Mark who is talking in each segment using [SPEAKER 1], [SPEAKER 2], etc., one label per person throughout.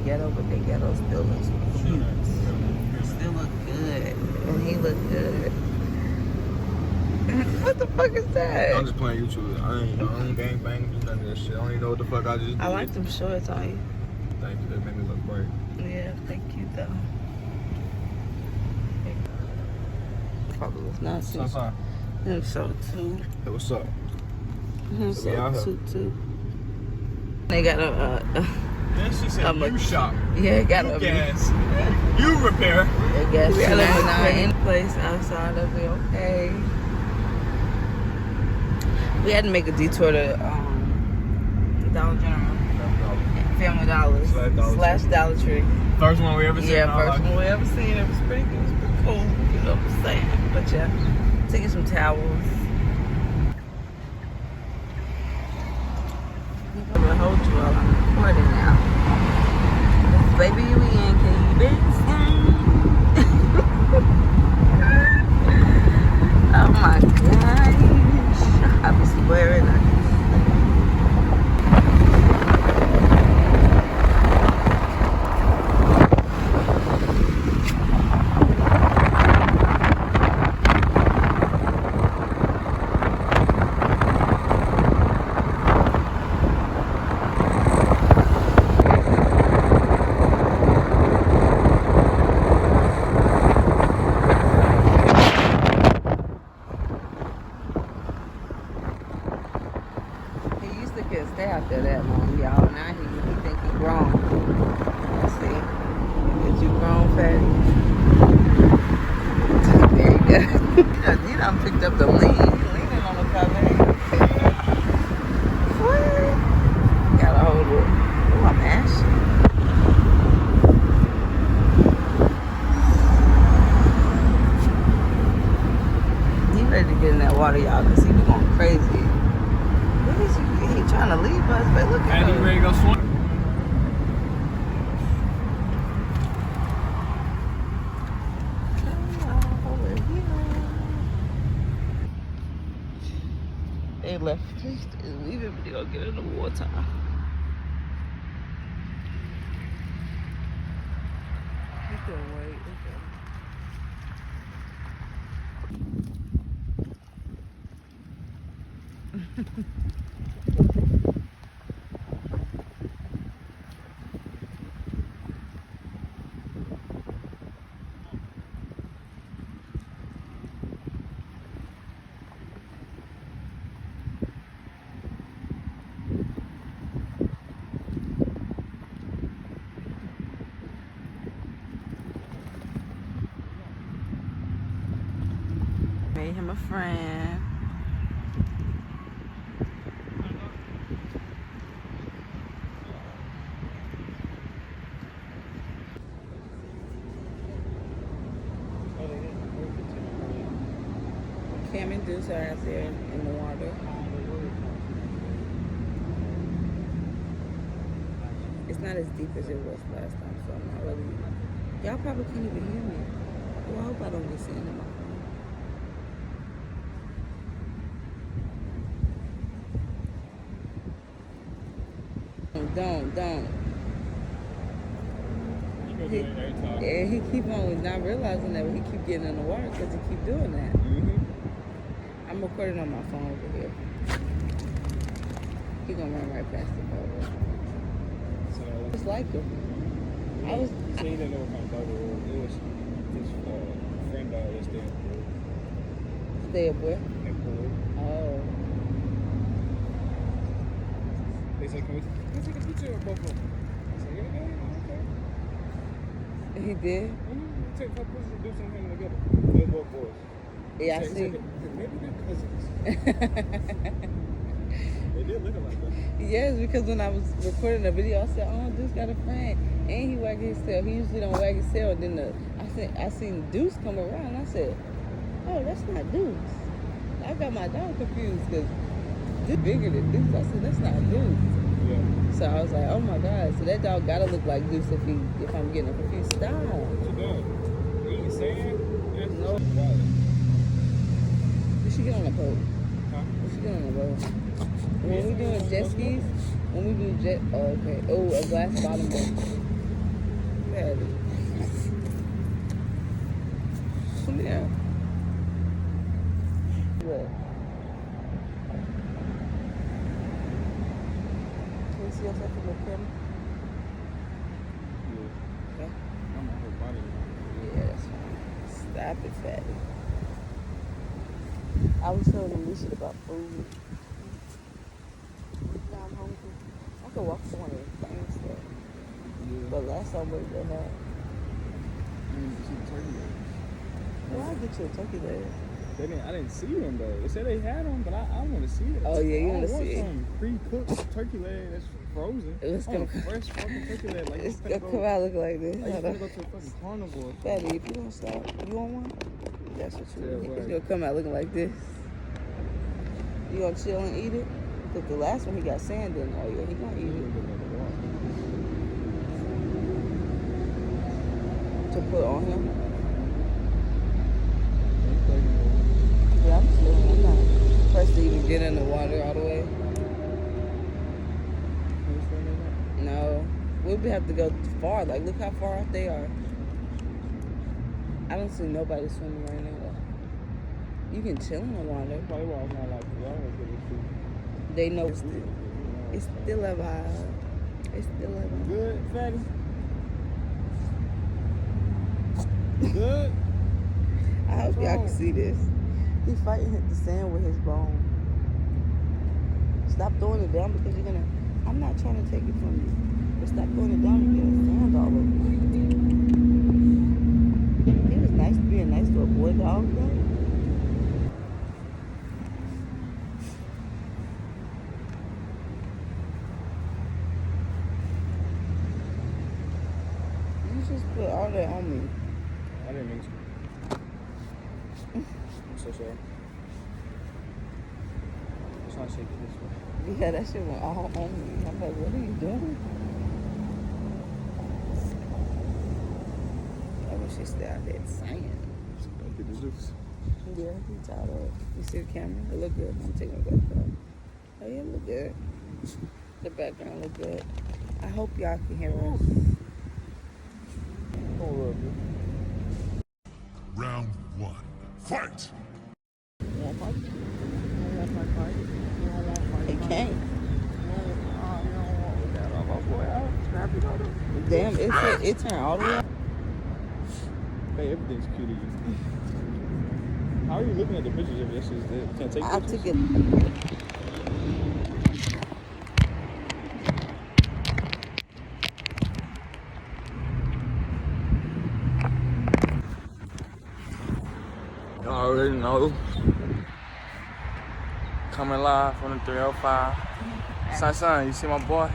[SPEAKER 1] ghetto, but their ghetto still looks cute. Still look good. And he look good. What the fuck is that?
[SPEAKER 2] I'm just playing YouTube. I ain't gang bang, do none of that shit. I don't even know what the fuck I just did.
[SPEAKER 1] I like them shorts on you.
[SPEAKER 2] Thank you, that made me look great.
[SPEAKER 1] Yeah, thank you though. Probably was nonsense.
[SPEAKER 2] So,
[SPEAKER 1] Him so too.
[SPEAKER 2] hey, what's up?
[SPEAKER 1] Him
[SPEAKER 2] So we out
[SPEAKER 1] so
[SPEAKER 2] here.
[SPEAKER 1] too. They got a
[SPEAKER 2] Then she said, you shop.
[SPEAKER 1] yeah, got
[SPEAKER 2] You
[SPEAKER 1] a
[SPEAKER 2] gas. You repair.
[SPEAKER 1] I guess we not any place outside of it. Okay. We had to make a detour to Dollar General, Family Dollars slash Dollar Tree.
[SPEAKER 2] First one we ever seen.
[SPEAKER 1] Yeah, first one we ever seen. It was pretty good. It was pretty cool. You know what I'm saying? But yeah, taking some towels. I'm gonna hold you while I'm recording now. Baby, you in? Can you dance? Oh my gosh. I be swearing I can. Stay out there that long, y'all. Now he think he grown. See? Is you grown, fatty? There you go. You done picked up the lean. You leaning on the cover. What? Gotta hold it. Oh, I'm ashy. He ready to get in that water, y'all, because he be going crazy. He trying to leave us, but look at him.
[SPEAKER 2] And he ready to go swim. They left. Leave him to go get in the water. He couldn't wait. Made him a friend. Cam and Deuce are out there in the water. It's not as deep as it was last time, so I'm not really. Y'all probably can't even hear me. Well, I hope I don't get sand in my phone. Don't. Yeah, he keep on not realizing that, but he keep getting in the water because he keep doing that. I'm recording on my phone over here. He gonna run right past the boat. So it's like him. I was. So he didn't know what kind of boat it was. His friend was there.
[SPEAKER 1] Stay up where?
[SPEAKER 2] In Peru.
[SPEAKER 1] Oh.
[SPEAKER 2] They said, can we take a picture of both of them? I said, yeah, okay.
[SPEAKER 1] He did?
[SPEAKER 2] Take a couple pictures and do something together. They're both boys.
[SPEAKER 1] Yeah, I see.
[SPEAKER 2] Maybe they're cousins. They did look like that.
[SPEAKER 1] Yes, because when I was recording the video, I said, "Oh, Deuce got a friend, and he wagged his tail. He usually don't wag his tail." And then I seen Deuce come around. I said, "Oh, that's not Deuce." I got my dog confused because Deuce bigger than Deuce. I said, "That's not Deuce."
[SPEAKER 2] Yeah.
[SPEAKER 1] So I was like, "Oh my God!" So that dog gotta look like Deuce if I'm getting confused. Stop.
[SPEAKER 2] What you doing? Eating sand?
[SPEAKER 1] No. We should get on a boat.
[SPEAKER 2] Huh?
[SPEAKER 1] We should get on a boat. When we doing jet skis, when we do jet, oh, okay. Oh, a glass bottom boat. Patty. Yeah. What? Can you see yourself in the camera?
[SPEAKER 2] Yeah.
[SPEAKER 1] Okay.
[SPEAKER 2] I'm my whole body.
[SPEAKER 1] Yeah, that's fine. Stop it, Fatty. I was telling Alicia about food. Now I'm hungry. I could walk to one of the famous stuff.
[SPEAKER 2] Yeah.
[SPEAKER 1] But last time, what did they have?
[SPEAKER 2] Some turkey legs.
[SPEAKER 1] Well, I'll get you a turkey leg.
[SPEAKER 2] I didn't see them though. They said they had them, but I want to see it.
[SPEAKER 1] Oh, yeah, you wanna see it.
[SPEAKER 2] Some pre-cooked turkey leg that's frozen.
[SPEAKER 1] It's
[SPEAKER 2] I
[SPEAKER 1] gonna
[SPEAKER 2] want a fresh fucking turkey leg. Like
[SPEAKER 1] It's
[SPEAKER 2] you
[SPEAKER 1] gonna
[SPEAKER 2] finna
[SPEAKER 1] come out looking like this.
[SPEAKER 2] Like you
[SPEAKER 1] Hold
[SPEAKER 2] finna
[SPEAKER 1] on.
[SPEAKER 2] go to a fucking carnival.
[SPEAKER 1] Fatty, if you don't stop, you want one? That's what you
[SPEAKER 2] Yeah,
[SPEAKER 1] want. It's
[SPEAKER 2] right.
[SPEAKER 1] gonna come out looking like this. You gonna chill and eat it? Because the last one he got sand in. Oh yeah, he gonna eat it. To put on him. Yeah, I'm chilling. I'm not pressed to even get in the water all the way. No. We'll have to go far. Like, look how far off they are. I don't see nobody swimming right now, though. You can chill in the water. They know it's still a vibe. It's still a vibe.
[SPEAKER 2] Good, fatty? Good?
[SPEAKER 1] I hope y'all can see this. He fighting the sand with his bone. Stop throwing it down because you're gonna. I'm not trying to take it from you. But stop throwing it down and getting sand all over you. It was nice being nice to a boy dog though. You just put all that on me.
[SPEAKER 2] I didn't mean to. I'm so sorry. I'm trying to shake it this way.
[SPEAKER 1] Yeah, that shit went all on me. I'm like, what are you doing? I wish she stayed out there singing.
[SPEAKER 2] Don't get the juice.
[SPEAKER 1] Yeah, he tied up. You see the camera? It look good. I'm taking it back up. Oh yeah, it look good. The background look good. I hope y'all can hear us.
[SPEAKER 3] Round 1. Fight!
[SPEAKER 2] You want to fight? You don't want to fight? You don't want to fight?
[SPEAKER 1] It can't.
[SPEAKER 2] You don't want that. Oh, boy, I'll snap it out of
[SPEAKER 1] Damn, it turned all the way up.
[SPEAKER 2] Hey, everything's cute to you. How are you looking at the pictures if this is dead? You can't take
[SPEAKER 1] I
[SPEAKER 2] pictures?
[SPEAKER 1] took it.
[SPEAKER 2] You already know. Coming live from the 305. Son, you see my boy?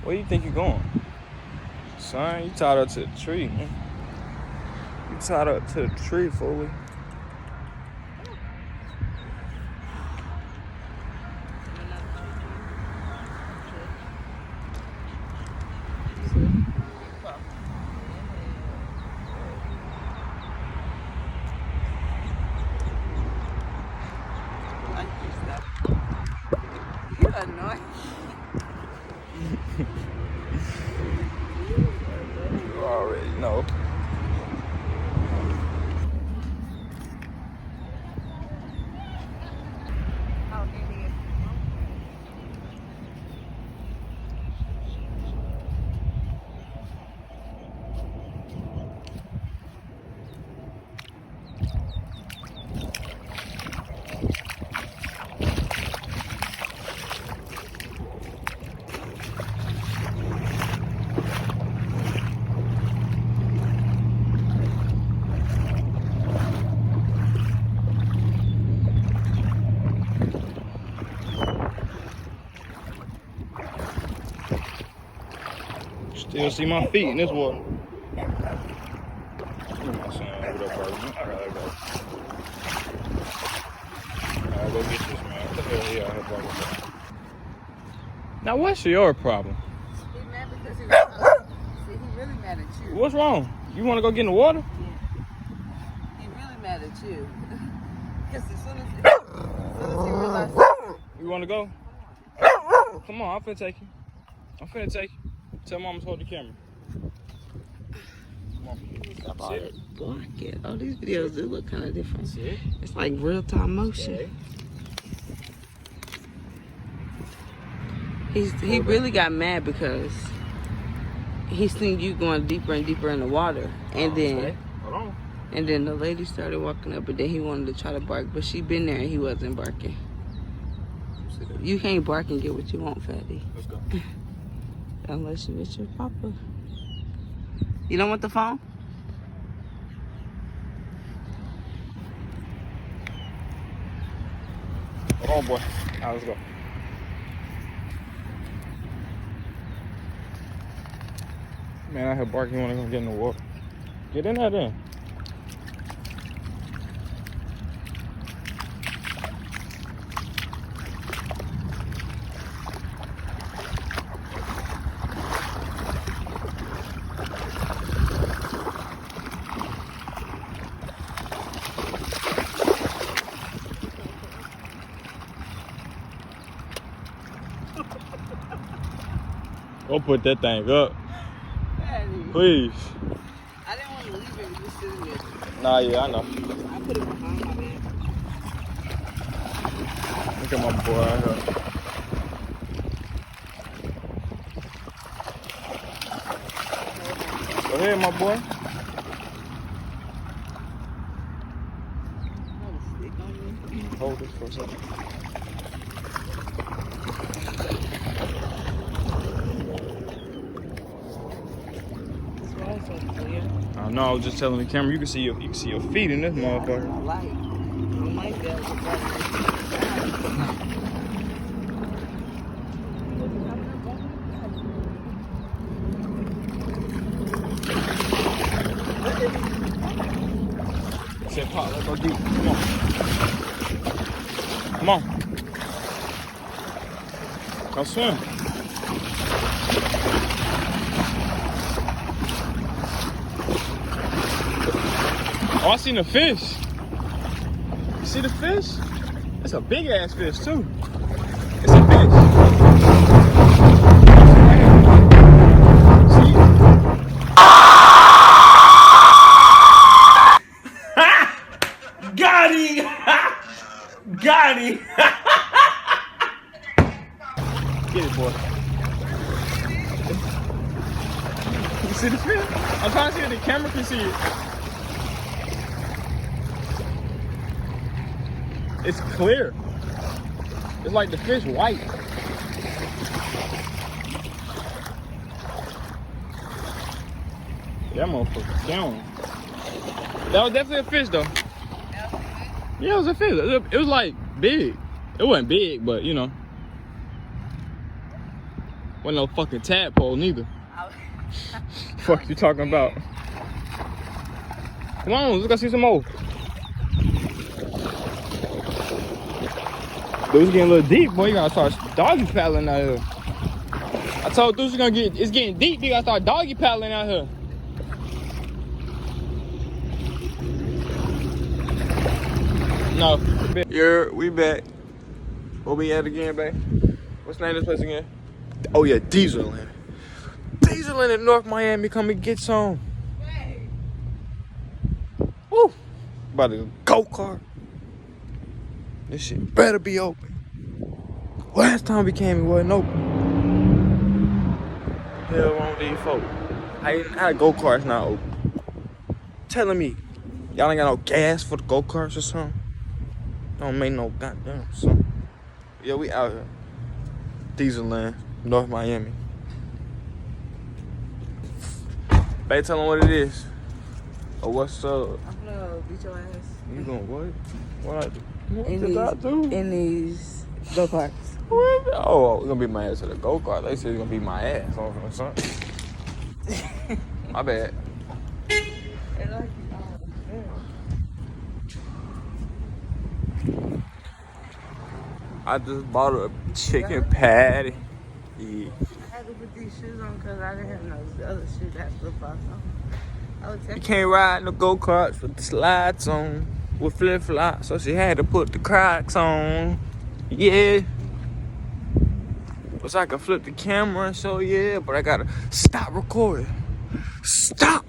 [SPEAKER 2] Where you think you going? Son, you tied up to the tree. You tied up to the tree, fool.
[SPEAKER 1] You annoying.
[SPEAKER 2] You already know. Still see my feet in this water. My son, what up, bro? I gotta go. I'll go get this, man. What the hell he out here talking about? Now, what's your problem?
[SPEAKER 1] He mad because he really mad at you.
[SPEAKER 2] What's wrong? You want to go get in the water?
[SPEAKER 1] He really mad at you. Because as soon as he realized
[SPEAKER 2] You want to go? Come on, I'm finna take you. Tell mama to hold the camera. Come on.
[SPEAKER 1] Stop all that blocking. Oh, these videos do look kind of different.
[SPEAKER 2] Sit.
[SPEAKER 1] It's like real-time motion.
[SPEAKER 2] Okay.
[SPEAKER 1] He really got mad because he seen you going deeper and deeper in the water, and then
[SPEAKER 2] Hold on.
[SPEAKER 1] and then the lady started walking up, but then he wanted to try to bark, but she been there and he wasn't barking. You can't bark and get what you want, fatty.
[SPEAKER 2] Let's go.
[SPEAKER 1] Unless you with your papa. You don't want the phone?
[SPEAKER 2] Hold on, boy. All right, let's go. Man, I heard barking. You want to go get in the water? Get in there then. Go put that thing up. Please.
[SPEAKER 1] I didn't want to leave it just sitting there.
[SPEAKER 2] Nah, yeah, I know.
[SPEAKER 1] I put it behind my bed.
[SPEAKER 2] Look at my boy out here. Go ahead, my boy.
[SPEAKER 1] Hold a stick on me.
[SPEAKER 2] Hold this for a second. I know. I was just telling the camera. You can see your feet in this motherfucker.
[SPEAKER 1] I like that.
[SPEAKER 2] Said, Pop, let's go deep. Come on. Come on. Go swim. Oh, I seen a fish. You see the fish? It's a big ass fish too. It's a fish. See? Got him! Got him! Get it, boy. You see the fish? I'm trying to see if the camera can see it. It's clear. It's like the fish white. That motherfucker down. That was definitely a fish though. Yeah, it was a fish. It was like big. It wasn't big, but you know. Wasn't no fucking tadpole neither. Fuck you talking about? Come on, let's go see some more. Dude's getting a little deep, boy. You gotta start doggy paddling out here. I told Deuce it's getting deep. You gotta start doggy paddling out here. No. Yeah, we back. Where we at again, babe? What's the name of this place again? Oh yeah, Dieselland. Dieselland in North Miami. Come and get some. Woo! About a go-kart. This shit better be open. Last time we came, it wasn't open. Hell wrong with these folks. How the go-karts not open? Telling me y'all ain't got no gas for the go-karts or something? Don't make no goddamn something. Yeah, we out here. Dieselland, North Miami. Babe, tell them what it is. Or what's up?
[SPEAKER 1] I'm gonna beat your ass.
[SPEAKER 2] You gonna what? What I do? What
[SPEAKER 1] In
[SPEAKER 2] did I do?
[SPEAKER 1] In these go-karts.
[SPEAKER 2] What? Oh, it's gonna be my ass at a go-kart. They said it's gonna be my ass or something. My bad. I just bought a chicken patty. Yeah.
[SPEAKER 1] I had to put these shoes on because I didn't have no other shoes that flip-flops on.
[SPEAKER 2] You can't ride no go-karts with the slides on, with flip-flops, so she had to put the Crocs on. Yeah. So I can flip the camera and show, yeah, but I gotta stop recording. Stop!